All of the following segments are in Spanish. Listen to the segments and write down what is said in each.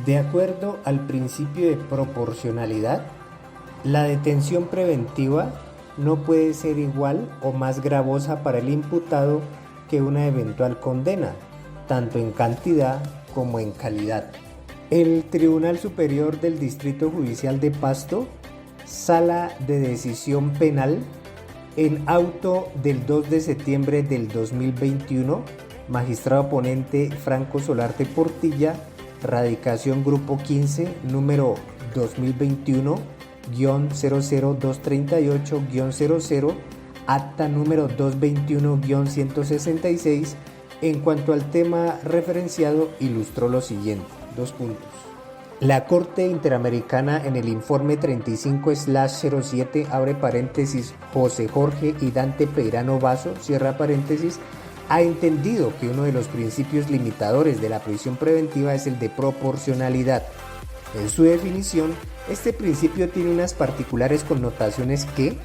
De acuerdo al principio de proporcionalidad, la detención preventiva no puede ser igual o más gravosa para el imputado que una eventual condena, tanto en cantidad como en calidad. El Tribunal Superior del Distrito Judicial de Pasto, Sala de Decisión Penal, en auto del 2 de septiembre del 2021, magistrado ponente Franco Solarte Portilla, radicación grupo 15, número 2021-00238-00, acta número 221-166, en cuanto al tema referenciado, ilustró lo siguiente, dos puntos. La Corte Interamericana en el informe 35/07, abre paréntesis, José Jorge y Dante Peirano Vaso, cierra paréntesis, ha entendido que uno de los principios limitadores de la prisión preventiva es el de proporcionalidad. En su definición, este principio tiene unas particulares connotaciones que,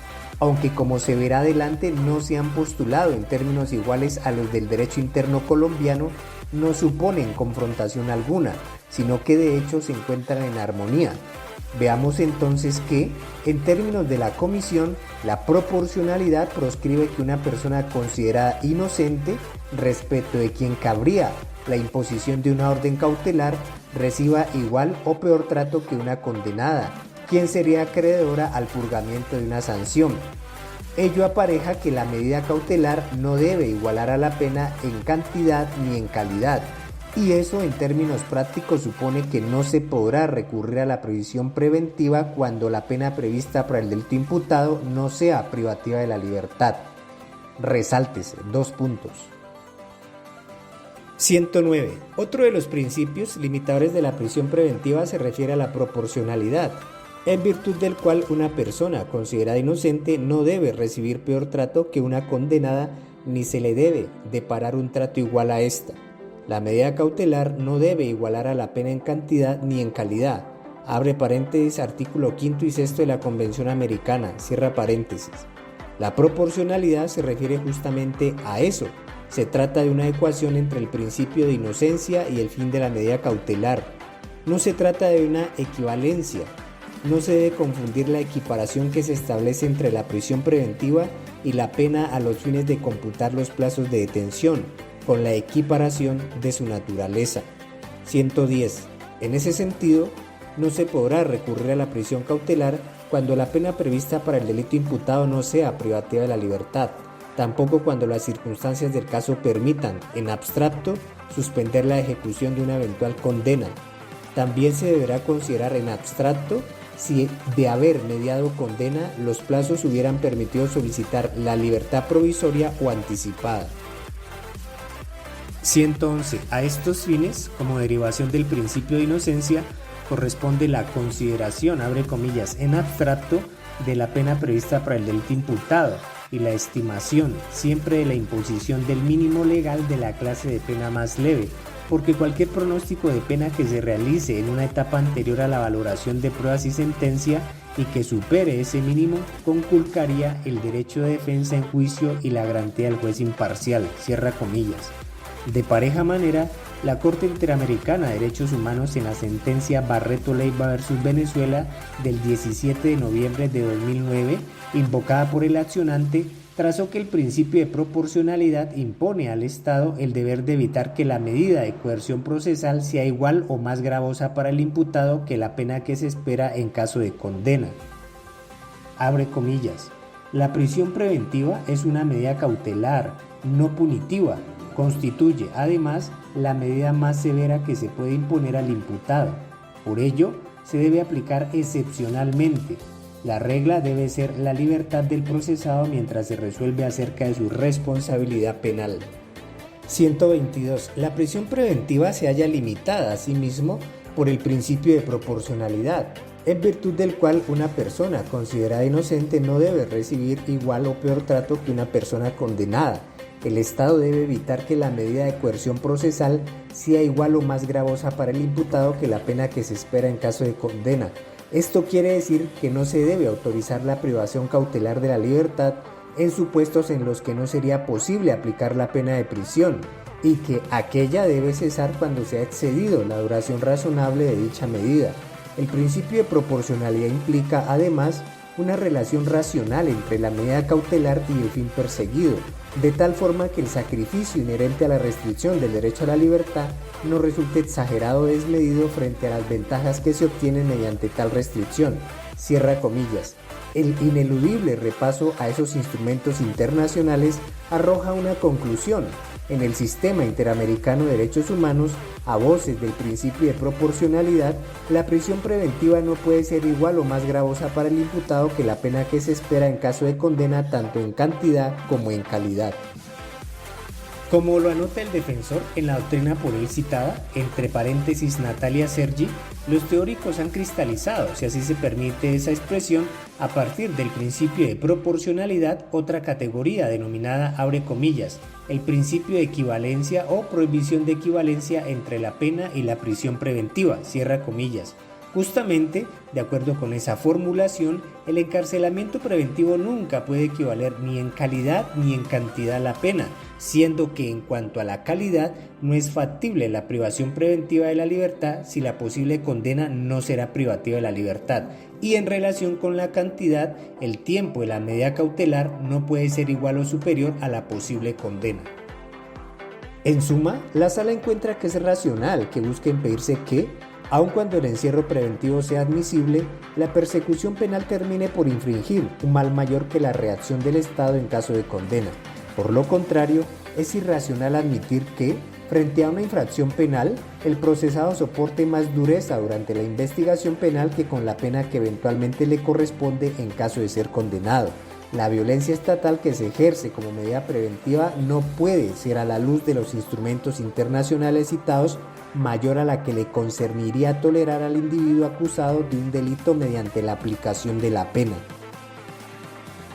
aunque como se verá adelante no se han postulado en términos iguales a los del derecho interno colombiano, no suponen confrontación alguna, sino que de hecho se encuentran en armonía. Veamos entonces que, en términos de la comisión, la proporcionalidad proscribe que una persona considerada inocente, respecto de quien cabría la imposición de una orden cautelar, reciba igual o peor trato que una condenada, quien sería acreedora al purgamiento de una sanción. Ello apareja que la medida cautelar no debe igualar a la pena en cantidad ni en calidad, y eso en términos prácticos supone que no se podrá recurrir a la prisión preventiva cuando la pena prevista para el delito imputado no sea privativa de la libertad. Resáltese, dos puntos. 109. Otro de los principios limitadores de la prisión preventiva se refiere a la proporcionalidad, en virtud del cual una persona considerada inocente no debe recibir peor trato que una condenada, ni se le debe deparar un trato igual a esta. La medida cautelar no debe igualar a la pena en cantidad ni en calidad. Abre paréntesis, artículo 5 y 6 de la Convención Americana, cierra paréntesis. La proporcionalidad se refiere justamente a eso. Se trata de una ecuación entre el principio de inocencia y el fin de la medida cautelar. No se trata de una equivalencia. No se debe confundir la equiparación que se establece entre la prisión preventiva y la pena a los fines de computar los plazos de detención, con la equiparación de su naturaleza. 110. En ese sentido, no se podrá recurrir a la prisión cautelar cuando la pena prevista para el delito imputado no sea privativa de la libertad, tampoco cuando las circunstancias del caso permitan, en abstracto, suspender la ejecución de una eventual condena. También se deberá considerar en abstracto si, de haber mediado condena, los plazos hubieran permitido solicitar la libertad provisoria o anticipada. 111. A estos fines, como derivación del principio de inocencia, corresponde la consideración, abre comillas, en abstracto de la pena prevista para el delito imputado y la estimación, siempre de la imposición del mínimo legal de la clase de pena más leve, porque cualquier pronóstico de pena que se realice en una etapa anterior a la valoración de pruebas y sentencia y que supere ese mínimo, conculcaría el derecho de defensa en juicio y la garantía del juez imparcial, cierra comillas. De pareja manera, la Corte Interamericana de Derechos Humanos, en la sentencia Barreto Leiva versus Venezuela del 17 de noviembre de 2009, invocada por el accionante, trazó que el principio de proporcionalidad impone al Estado el deber de evitar que la medida de coerción procesal sea igual o más gravosa para el imputado que la pena que se espera en caso de condena. Abre comillas. La prisión preventiva es una medida cautelar, no punitiva. Constituye, además, la medida más severa que se puede imponer al imputado. Por ello, se debe aplicar excepcionalmente. La regla debe ser la libertad del procesado mientras se resuelve acerca de su responsabilidad penal. 122. La prisión preventiva se halla limitada asimismo por el principio de proporcionalidad, en virtud del cual una persona considerada inocente no debe recibir igual o peor trato que una persona condenada. El Estado debe evitar que la medida de coerción procesal sea igual o más gravosa para el imputado que la pena que se espera en caso de condena. Esto quiere decir que no se debe autorizar la privación cautelar de la libertad en supuestos en los que no sería posible aplicar la pena de prisión, y que aquella debe cesar cuando se ha excedido la duración razonable de dicha medida. El principio de proporcionalidad implica, además, una relación racional entre la medida cautelar y el fin perseguido, de tal forma que el sacrificio inherente a la restricción del derecho a la libertad no resulte exagerado o desmedido frente a las ventajas que se obtienen mediante tal restricción. Cierra comillas. El ineludible repaso a esos instrumentos internacionales arroja una conclusión. En el sistema interamericano de derechos humanos, a voces del principio de proporcionalidad, la prisión preventiva no puede ser igual o más gravosa para el imputado que la pena que se espera en caso de condena tanto en cantidad como en calidad. Como lo anota el defensor en la doctrina por él citada, entre paréntesis Natalia Sergi, los teóricos han cristalizado, si así se permite esa expresión, a partir del principio de proporcionalidad, otra categoría denominada, abre comillas, el principio de equivalencia o prohibición de equivalencia entre la pena y la prisión preventiva, cierra comillas. Justamente, de acuerdo con esa formulación, el encarcelamiento preventivo nunca puede equivaler ni en calidad ni en cantidad a la pena, siendo que en cuanto a la calidad no es factible la privación preventiva de la libertad si la posible condena no será privativa de la libertad, y en relación con la cantidad, el tiempo de la medida cautelar no puede ser igual o superior a la posible condena. En suma, la sala encuentra que es racional que busque impedirse que, aun cuando el encierro preventivo sea admisible, la persecución penal termine por infringir un mal mayor que la reacción del Estado en caso de condena. Por lo contrario, es irracional admitir que, frente a una infracción penal, el procesado soporte más dureza durante la investigación penal que con la pena que eventualmente le corresponde en caso de ser condenado. La violencia estatal que se ejerce como medida preventiva no puede ser, a la luz de los instrumentos internacionales citados, mayor a la que le concerniría tolerar al individuo acusado de un delito mediante la aplicación de la pena.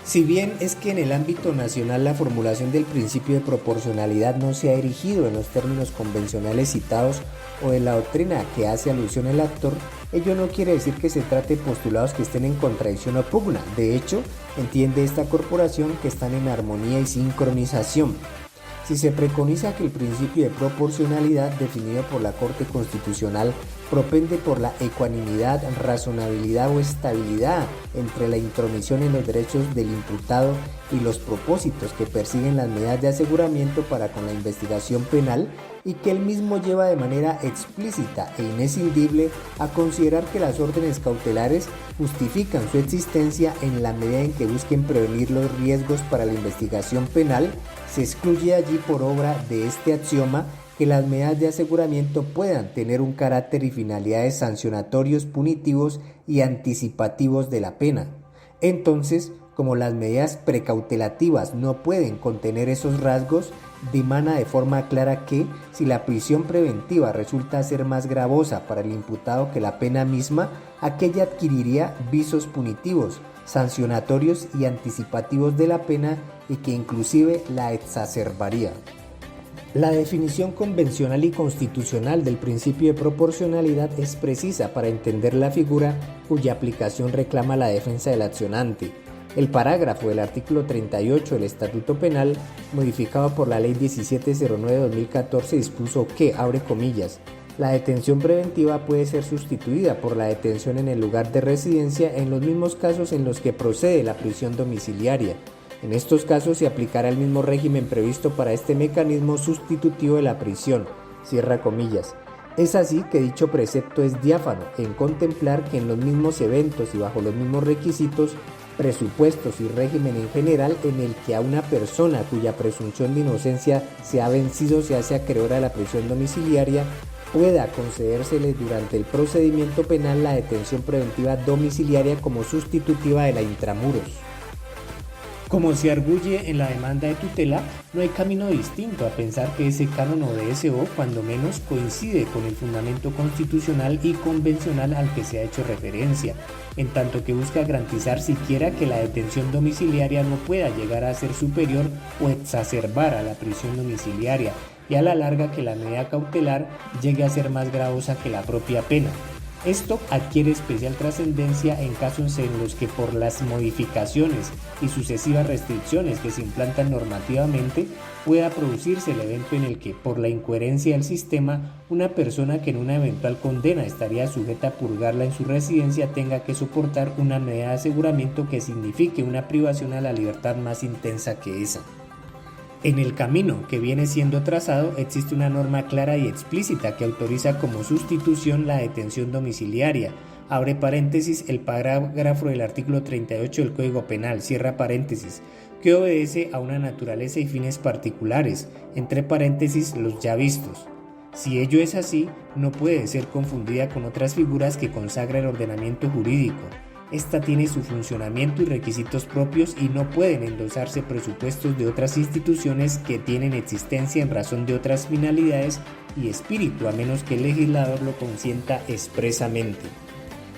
Si bien es que en el ámbito nacional la formulación del principio de proporcionalidad no se ha erigido en los términos convencionales citados o de la doctrina que hace alusión el actor, ello no quiere decir que se trate de postulados que estén en contradicción o pugna. De hecho, entiende esta corporación que están en armonía y sincronización. Si se preconiza que el principio de proporcionalidad definido por la Corte Constitucional propende por la ecuanimidad, razonabilidad o estabilidad entre la intromisión en los derechos del imputado y los propósitos que persiguen las medidas de aseguramiento para con la investigación penal, y que él mismo lleva de manera explícita e inescindible a considerar que las órdenes cautelares justifican su existencia en la medida en que busquen prevenir los riesgos para la investigación penal, se excluye allí por obra de este axioma que las medidas de aseguramiento puedan tener un carácter y finalidades sancionatorios, punitivos y anticipativos de la pena. Entonces, como las medidas precautelativas no pueden contener esos rasgos, dimana de forma clara que, si la prisión preventiva resulta ser más gravosa para el imputado que la pena misma, aquella adquiriría visos punitivos, sancionatorios y anticipativos de la pena, y que inclusive la exacerbaría. La definición convencional y constitucional del principio de proporcionalidad es precisa para entender la figura cuya aplicación reclama la defensa del accionante. El parágrafo del artículo 38 del Estatuto Penal, modificado por la Ley 1709/2014, dispuso que, abre comillas, la detención preventiva puede ser sustituida por la detención en el lugar de residencia en los mismos casos en los que procede la prisión domiciliaria. En estos casos se aplicará el mismo régimen previsto para este mecanismo sustitutivo de la prisión, cierra comillas. Es así que dicho precepto es diáfano en contemplar que en los mismos eventos y bajo los mismos requisitos, presupuestos y régimen en general en el que a una persona cuya presunción de inocencia se ha vencido se hace acreedora a la prisión domiciliaria, pueda concedérsele durante el procedimiento penal la detención preventiva domiciliaria como sustitutiva de la intramuros. Como se arguye en la demanda de tutela, no hay camino distinto a pensar que ese canon o DSO, cuando menos, coincide con el fundamento constitucional y convencional al que se ha hecho referencia, en tanto que busca garantizar siquiera que la detención domiciliaria no pueda llegar a ser superior o exacerbar a la prisión domiciliaria, y a la larga que la medida cautelar llegue a ser más gravosa que la propia pena. Esto adquiere especial trascendencia en casos en los que por las modificaciones y sucesivas restricciones que se implantan normativamente pueda producirse el evento en el que, por la incoherencia del sistema, una persona que en una eventual condena estaría sujeta a purgarla en su residencia tenga que soportar una medida de aseguramiento que signifique una privación a la libertad más intensa que esa. En el camino que viene siendo trazado existe una norma clara y explícita que autoriza como sustitución la detención domiciliaria, abre paréntesis el parágrafo del artículo 38 del Código Penal, cierra paréntesis, que obedece a una naturaleza y fines particulares, entre paréntesis los ya vistos. Si ello es así, no puede ser confundida con otras figuras que consagra el ordenamiento jurídico. Esta tiene su funcionamiento y requisitos propios y no pueden endosarse presupuestos de otras instituciones que tienen existencia en razón de otras finalidades y espíritu, a menos que el legislador lo consienta expresamente.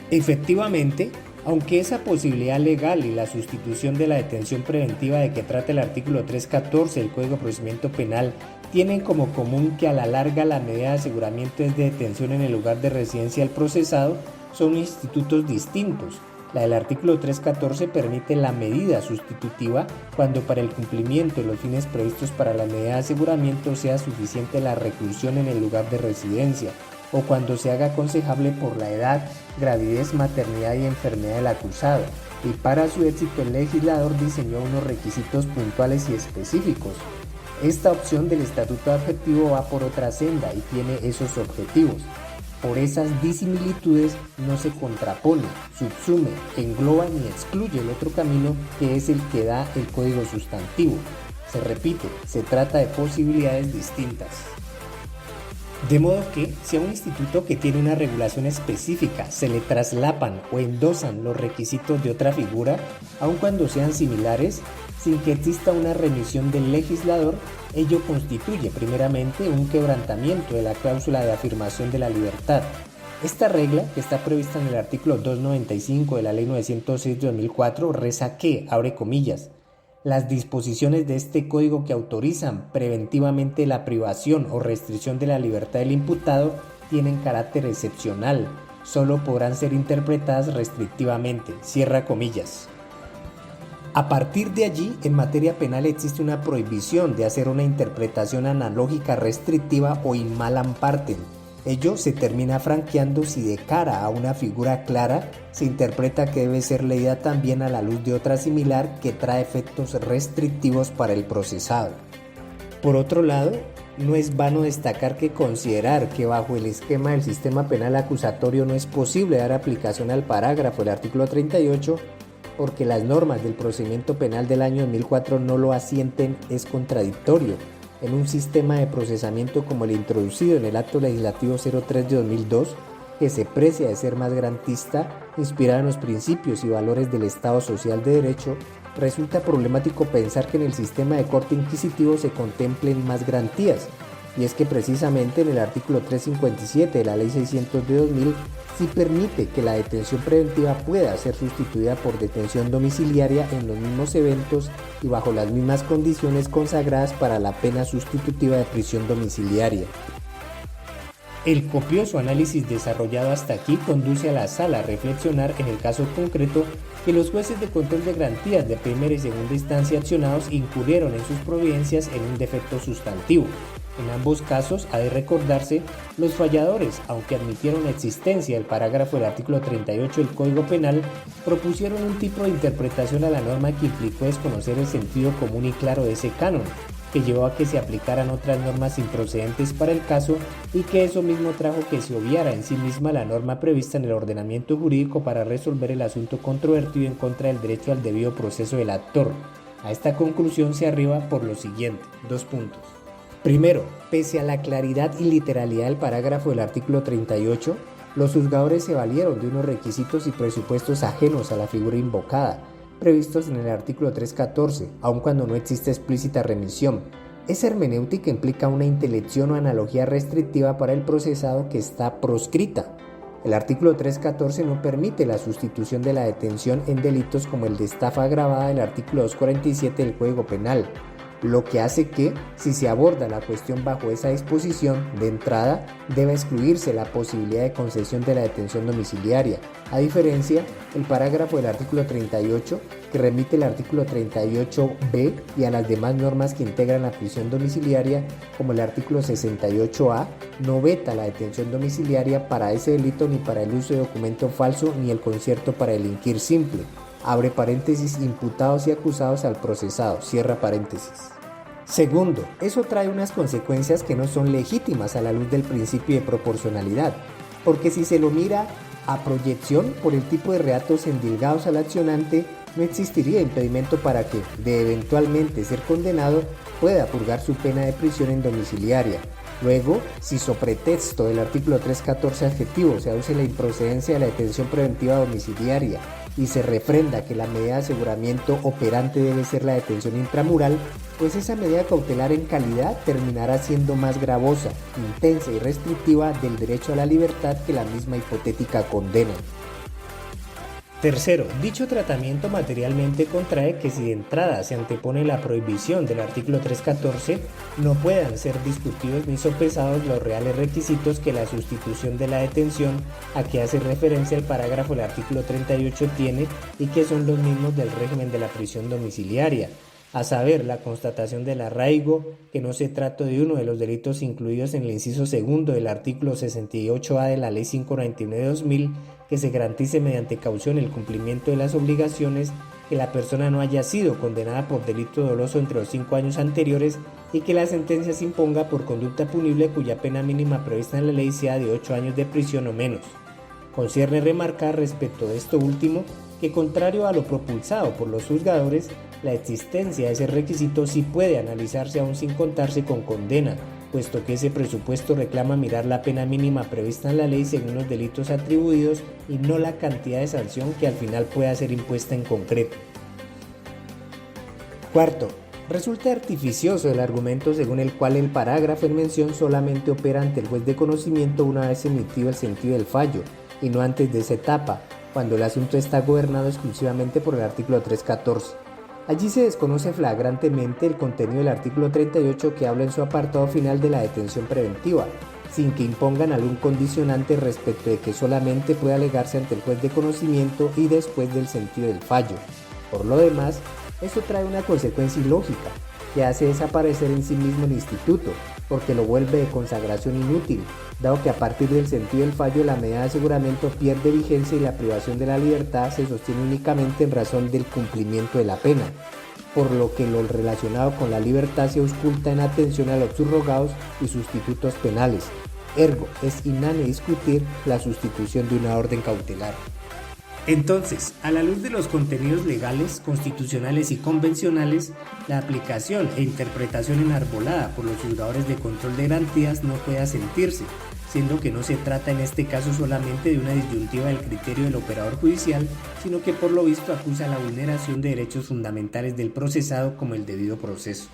Efectivamente, aunque esa posibilidad legal y la sustitución de la detención preventiva de que trata el artículo 314 del Código de Procedimiento Penal tienen como común que a la larga la medida de aseguramiento es de detención en el lugar de residencia del procesado, son institutos distintos. La del artículo 314 permite la medida sustitutiva cuando para el cumplimiento de los fines previstos para la medida de aseguramiento sea suficiente la reclusión en el lugar de residencia o cuando se haga aconsejable por la edad, gravidez, maternidad y enfermedad del acusado. Y para su éxito el legislador diseñó unos requisitos puntuales y específicos. Esta opción del estatuto adjetivo va por otra senda y tiene esos objetivos. Por esas disimilitudes no se contrapone, subsume, engloba ni excluye el otro camino que es el que da el código sustantivo. Se repite, se trata de posibilidades distintas. De modo que, si a un instituto que tiene una regulación específica se le traslapan o endosan los requisitos de otra figura, aun cuando sean similares, sin que exista una remisión del legislador, ello constituye primeramente un quebrantamiento de la cláusula de afirmación de la libertad. Esta regla, que está prevista en el artículo 295 de la Ley 906 de 2004, reza que, abre comillas, las disposiciones de este código que autorizan preventivamente la privación o restricción de la libertad del imputado tienen carácter excepcional, solo podrán ser interpretadas restrictivamente, cierra comillas. A partir de allí, en materia penal existe una prohibición de hacer una interpretación analógica restrictiva o in malam partem. Ello se termina franqueando si de cara a una figura clara se interpreta que debe ser leída también a la luz de otra similar que trae efectos restrictivos para el procesado. Por otro lado, no es vano destacar que considerar que bajo el esquema del sistema penal acusatorio no es posible dar aplicación al parágrafo del artículo 38 porque las normas del procedimiento penal del año 2004 no lo asienten es contradictorio. En un sistema de procesamiento como el introducido en el Acto Legislativo 03 de 2002, que se precia de ser más garantista, inspirado en los principios y valores del Estado Social de Derecho, resulta problemático pensar que en el sistema de corte inquisitivo se contemplen más garantías, y es que precisamente en el artículo 357 de la Ley 600 de 2000 sí permite que la detención preventiva pueda ser sustituida por detención domiciliaria en los mismos eventos y bajo las mismas condiciones consagradas para la pena sustitutiva de prisión domiciliaria. El copioso análisis desarrollado hasta aquí conduce a la sala a reflexionar en el caso concreto que los jueces de control de garantías de primera y segunda instancia accionados incurrieron en sus providencias en un defecto sustantivo. En ambos casos, ha de recordarse, los falladores, aunque admitieron la existencia del parágrafo del artículo 38 del Código Penal, propusieron un tipo de interpretación a la norma que implicó desconocer el sentido común y claro de ese canon, que llevó a que se aplicaran otras normas improcedentes para el caso y que eso mismo trajo que se obviara en sí misma la norma prevista en el ordenamiento jurídico para resolver el asunto controvertido en contra del derecho al debido proceso del actor. A esta conclusión se arriba por lo siguiente, 2 puntos. Primero, pese a la claridad y literalidad del parágrafo del artículo 38, los juzgadores se valieron de unos requisitos y presupuestos ajenos a la figura invocada, previstos en el artículo 314, aun cuando no existe explícita remisión. Esa hermenéutica implica una intelección o analogía restrictiva para el procesado que está proscrita. El artículo 314 no permite la sustitución de la detención en delitos como el de estafa agravada del artículo 247 del Código Penal. lo que hace que, si se aborda la cuestión bajo esa disposición, de entrada deba excluirse la posibilidad de concesión de la detención domiciliaria. A diferencia, el parágrafo del artículo 38, que remite al artículo 38b y a las demás normas que integran la prisión domiciliaria, como el artículo 68a, no veta la detención domiciliaria para ese delito ni para el uso de documento falso ni el concierto para delinquir simple. Abre paréntesis, imputados y acusados al procesado, cierra paréntesis. Segundo, eso trae unas consecuencias que no son legítimas a la luz del principio de proporcionalidad, porque si se lo mira a proyección por el tipo de reatos endilgados al accionante, no existiría impedimento para que, de eventualmente ser condenado, pueda purgar su pena de prisión en domiciliaria. Luego, si sobre texto del artículo 314 adjetivo se aduce la improcedencia de la detención preventiva domiciliaria y se refrenda que la medida de aseguramiento operante debe ser la detención intramural, pues esa medida cautelar en calidad terminará siendo más gravosa, intensa y restrictiva del derecho a la libertad que la misma hipotética condena. Tercero, dicho tratamiento materialmente contrae que si de entrada se antepone la prohibición del artículo 314, no puedan ser discutidos ni sopesados los reales requisitos que la sustitución de la detención a que hace referencia el parágrafo del artículo 38 tiene y que son los mismos del régimen de la prisión domiciliaria, a saber, la constatación del arraigo, que no se trata de uno de los delitos incluidos en el inciso segundo del artículo 68A de la Ley 599 de 2000, que se garantice mediante caución el cumplimiento de las obligaciones, que la persona no haya sido condenada por delito doloso entre los 5 años anteriores y que la sentencia se imponga por conducta punible cuya pena mínima prevista en la ley sea de 8 años de prisión o menos. Concierne remarcar respecto de esto último que, contrario a lo propulsado por los juzgadores, la existencia de ese requisito sí puede analizarse aún sin contarse con condena, puesto que ese presupuesto reclama mirar la pena mínima prevista en la ley según los delitos atribuidos y no la cantidad de sanción que al final pueda ser impuesta en concreto. Cuarto, resulta artificioso el argumento según el cual el parágrafo en mención solamente opera ante el juez de conocimiento una vez emitido el sentido del fallo, y no antes de esa etapa, cuando el asunto está gobernado exclusivamente por el artículo 314. Allí se desconoce flagrantemente el contenido del artículo 38 que habla en su apartado final de la detención preventiva, sin que impongan algún condicionante respecto de que solamente puede alegarse ante el juez de conocimiento y después del sentido del fallo. Por lo demás, esto trae una consecuencia ilógica, que hace desaparecer en sí mismo el instituto, porque lo vuelve de consagración inútil, dado que a partir del sentido del fallo la medida de aseguramiento pierde vigencia y la privación de la libertad se sostiene únicamente en razón del cumplimiento de la pena, por lo que lo relacionado con la libertad se ausculta en atención a los subrogados y sustitutos penales. Ergo, es inane discutir la sustitución de una orden cautelar. Entonces, a la luz de los contenidos legales, constitucionales y convencionales, la aplicación e interpretación enarbolada por los juzgadores de control de garantías no puede asentirse, siendo que no se trata en este caso solamente de una disyuntiva del criterio del operador judicial, sino que por lo visto acusa la vulneración de derechos fundamentales del procesado como el debido proceso.